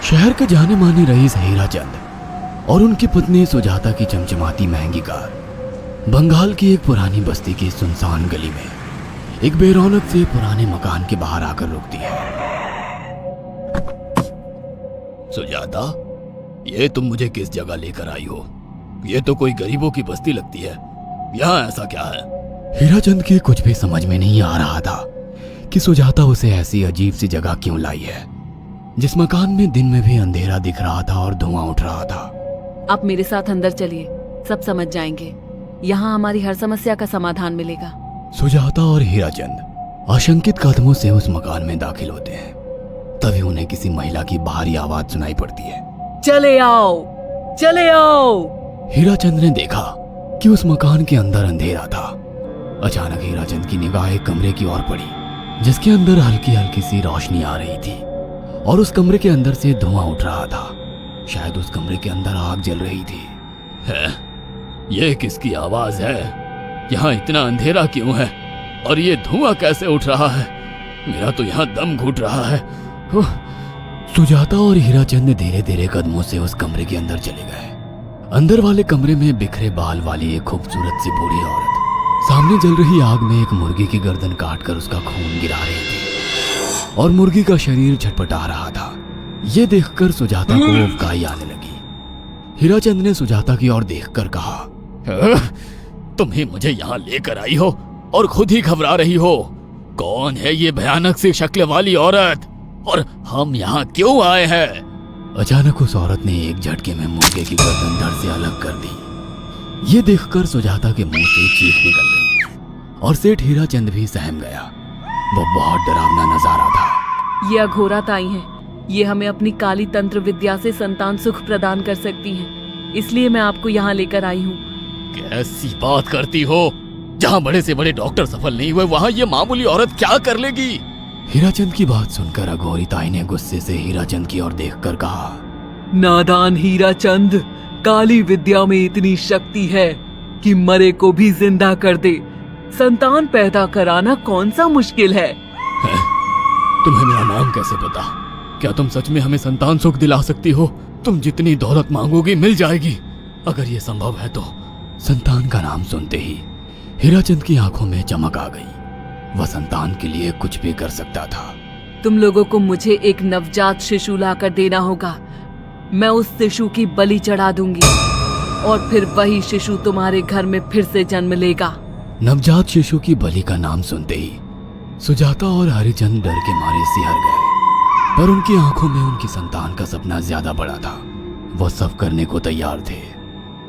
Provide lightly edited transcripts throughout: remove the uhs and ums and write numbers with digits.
शहर के जाने माने रईस हीराचंद और उनकी पत्नी सुजाता की चमचमाती महंगी कार बंगाल की एक पुरानी बस्ती की सुनसान गली में एक बेरौनक से पुराने मकान के बाहर आकर रुकती है। सुजाता, ये तुम मुझे किस जगह लेकर आई हो? ये तो कोई गरीबों की बस्ती लगती है। यहाँ ऐसा क्या है? हीराचंद के कुछ भी समझ में नहीं आ रहा था कि सुजाता उसे ऐसी अजीब सी जगह क्यों लाई है, जिस मकान में दिन में भी अंधेरा दिख रहा था और धुआं उठ रहा था। आप मेरे साथ अंदर चलिए, सब समझ जाएंगे। यहाँ हमारी हर समस्या का समाधान मिलेगा। सुजाता और हीराचंद आशंकित कदमों से उस मकान में दाखिल होते हैं। तभी उन्हें किसी महिला की बाहरी आवाज सुनाई पड़ती है। चले आओ, चले आओ। हीराचंद ने देखा कि उस मकान के अंदर अंधेरा था। अचानक हीराचंद की निगाह एक कमरे की ओर पड़ी, जिसके अंदर हल्की हल्की सी रोशनी आ रही थी और उस कमरे के अंदर से धुआं उठ रहा था। शायद उस कमरे के अंदर आग जल रही थी। ये किसकी आवाज है? यहाँ इतना अंधेरा क्यों है और ये धुआं कैसे उठ रहा है? मेरा तो यहाँ दम घुट रहा है। सुजाता और हीराचंद धीरे धीरे कदमों से उस कमरे के अंदर चले गए। अंदर वाले कमरे में बिखरे बाल वाली एक खूबसूरत सी बूढ़ी औरत सामने जल रही आग में एक मुर्गी की गर्दन काटकर उसका खून गिरा रही थी और मुर्गी का शरीर छटपटा रहा था। ये देखकर सुजाता को उबकाई आने लगी। हीराचंद ने सुजाता की ओर देखकर कहा, तुम ही मुझे यहाँ लेकर आई हो और खुद ही घबरा रही हो। कौन है ये भयानक सी शक्ल वाली औरत और हम यहाँ क्यों आए हैं? अचानक उस औरत ने एक झटके में मुर्गे की गर्दन धड़ से अलग कर दी। ये देखकर सुजाता के मुंह से चीख निकल गई और सेठ हीराचंद भी सहम गया। वो बहुत डरावना नजारा था। ये अघोरा ताई हैं। ये हमें अपनी काली तंत्र विद्या से संतान सुख प्रदान कर सकती हैं। इसलिए मैं आपको यहाँ लेकर आई हूँ। कैसी बात करती हो? जहाँ बड़े से बड़े डॉक्टर सफल नहीं हुए, वहाँ ये मामूली औरत क्या कर लेगी? हीराचंद की बात सुनकर अघोरी ताई ने गुस्से से हीराचंद की ओर देखकर कहा, नादान हीराचंद, काली विद्या में इतनी शक्ति है कि मरे को भी जिंदा कर दे। संतान पैदा कराना कौन सा मुश्किल है? तुम्हें मेरा नाम कैसे पता? क्या तुम सच में हमें संतान सुख दिला सकती हो? तुम जितनी दौलत मांगोगी मिल जाएगी, अगर ये संभव है तो। संतान का नाम सुनते ही हीराचंद की आंखों में चमक आ गई। वह संतान के लिए कुछ भी कर सकता था। तुम लोगों को मुझे एक नवजात शिशु लाकर देना होगा। मैं उस शिशु की बलि चढ़ा दूंगी और फिर वही शिशु तुम्हारे घर में फिर से जन्म लेगा। नवजात शिशु की बलि का नाम सुनते ही सुजाता और हरिचंद डर के मारे सिहर गए, पर उनकी आंखों में उनकी संतान का सपना ज्यादा बड़ा था। वो सब करने को तैयार थे।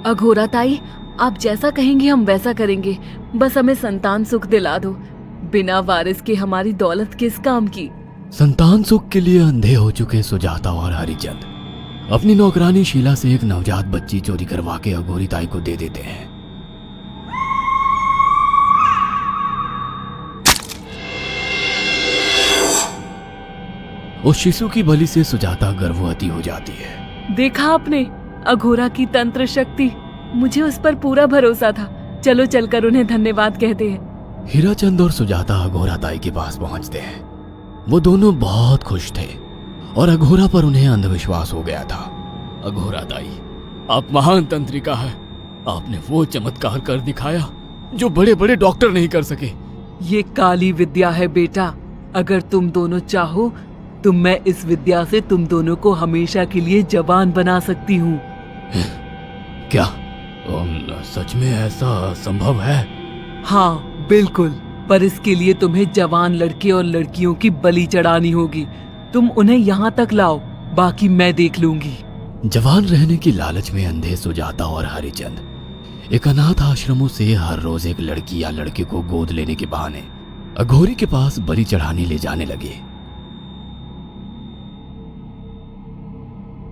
अघोरा ताई, आप जैसा कहेंगे हम वैसा करेंगे। बस हमें संतान सुख दिला दो। बिना वारिस के हमारी दौलत किस काम की? संतान सुख के लिए अंधे हो चुके सुजाता और हरिचंद अपनी नौकरानी शीला से एक नवजात बच्ची चोरी करवा के अघोरी ताई को दे देते हैं। उस शिशु की बलि से सुजाता गर्भवती हो जाती है। देखा आपने अघोरा की तंत्र शक्ति? मुझे उस पर पूरा भरोसा था। चलो चलकर उन्हें धन्यवाद कहते हैं। हीराचंद और सुजाता अघोरा ताई के पास पहुंचते हैं। वो दोनों बहुत खुश थे और अघोरा पर उन्हें अंधविश्वास हो गया था। अघोरा ताई, आप महान तंत्रिका है। आपने वो चमत्कार कर दिखाया जो बड़े बड़े डॉक्टर नहीं कर सके। ये काली विद्या है बेटा। अगर तुम दोनों चाहो तो मैं इस विद्या से तुम दोनों को हमेशा के लिए जवान बना सकती हूँ। क्या सच में ऐसा संभव है? हाँ बिल्कुल, पर इसके लिए तुम्हें जवान लड़के और लड़कियों की बलि चढ़ानी होगी। तुम उन्हें यहाँ तक लाओ, बाकी मैं देख लूंगी। जवान रहने की लालच में अंधे सुजाता और हरिचंद एक अनाथ आश्रमों से हर रोज एक लड़की या लड़के को गोद लेने के बहाने अघोरी के पास बलि चढ़ाने ले जाने लगे।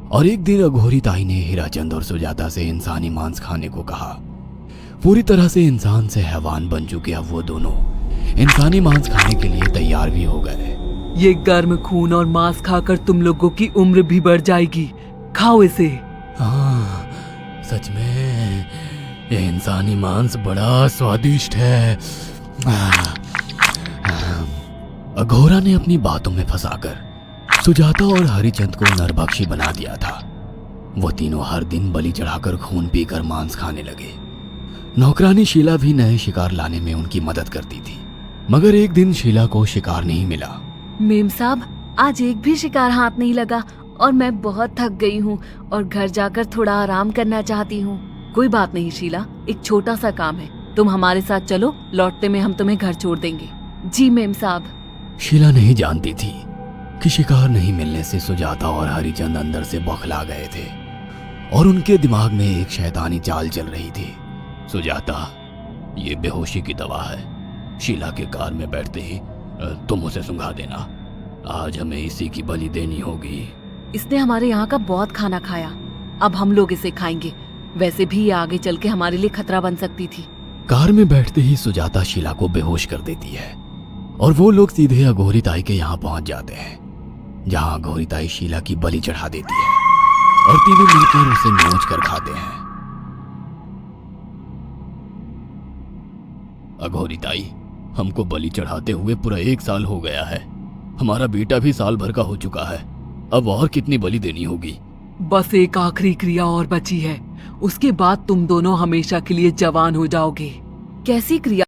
और एक दिन अघोरी ताई ने हीराचंद और सुजाता से इंसानी मांस खाने को कहा। पूरी तरह से इंसान से हैवान बन चुके अब वो दोनों इंसानी मांस खाने के लिए तैयार भी हो गए। ये गर्म खून और मांस खाकर तुम लोगों की उम्र भी बढ़ जाएगी। खाओ इसे। हाँ, सच में ये इंसानी मांस बड़ा स्वादिष्ट है। अघोरा ने अपनी बातों में फंसाकर सुजाता और हरिचंद को नरभक्षी बना दिया था। वो तीनों हर दिन बलि चढ़ाकर खून पीकर मांस खाने लगे। नौकरानी शीला भी नए शिकार लाने में उनकी मदद करती थी, मगर एक दिन शीला को शिकार नहीं मिला। मेम साहब, आज एक भी शिकार हाथ नहीं लगा और मैं बहुत थक गई हूँ और घर जाकर थोड़ा आराम करना चाहती हूँ। कोई बात नहीं शीला, एक छोटा सा काम है, तुम हमारे साथ चलो, लौटते में हम तुम्हें घर छोड़ देंगे। जी मेम साहब। शीला नहीं जानती थी कि शिकार नहीं मिलने से सुजाता और हरिचंद अंदर से बौखला गए थे और उनके दिमाग में एक शैतानी चाल चल रही थी। सुजाता, ये बेहोशी की दवा है। शीला के कार में बैठते ही तुम उसे सुंघा देना। आज हमें इसी की बलि देनी होगी। इसने हमारे यहाँ का बहुत खाना खाया, अब हम लोग इसे खाएंगे। वैसे भी ये आगे चल के हमारे लिए खतरा बन सकती थी। कार में बैठते ही सुजाता शीला को बेहोश कर देती है और वो लोग सीधे अघोरी ताई के यहाँ पहुंच जाते हैं, जहाँ अघोरी ताई शीला की बलि चढ़ा देती है और तीनों मिलकर उसे नोच कर खाते हैं। अघोरी ताई, हमको बलि चढ़ाते हुए पूरा 1 साल हो गया है। हमारा बेटा भी साल भर का हो चुका है। अब और कितनी बलि देनी होगी? बस एक आखिरी क्रिया और बची है, उसके बाद तुम दोनों हमेशा के लिए जवान हो जाओगे। कैसी क्रिया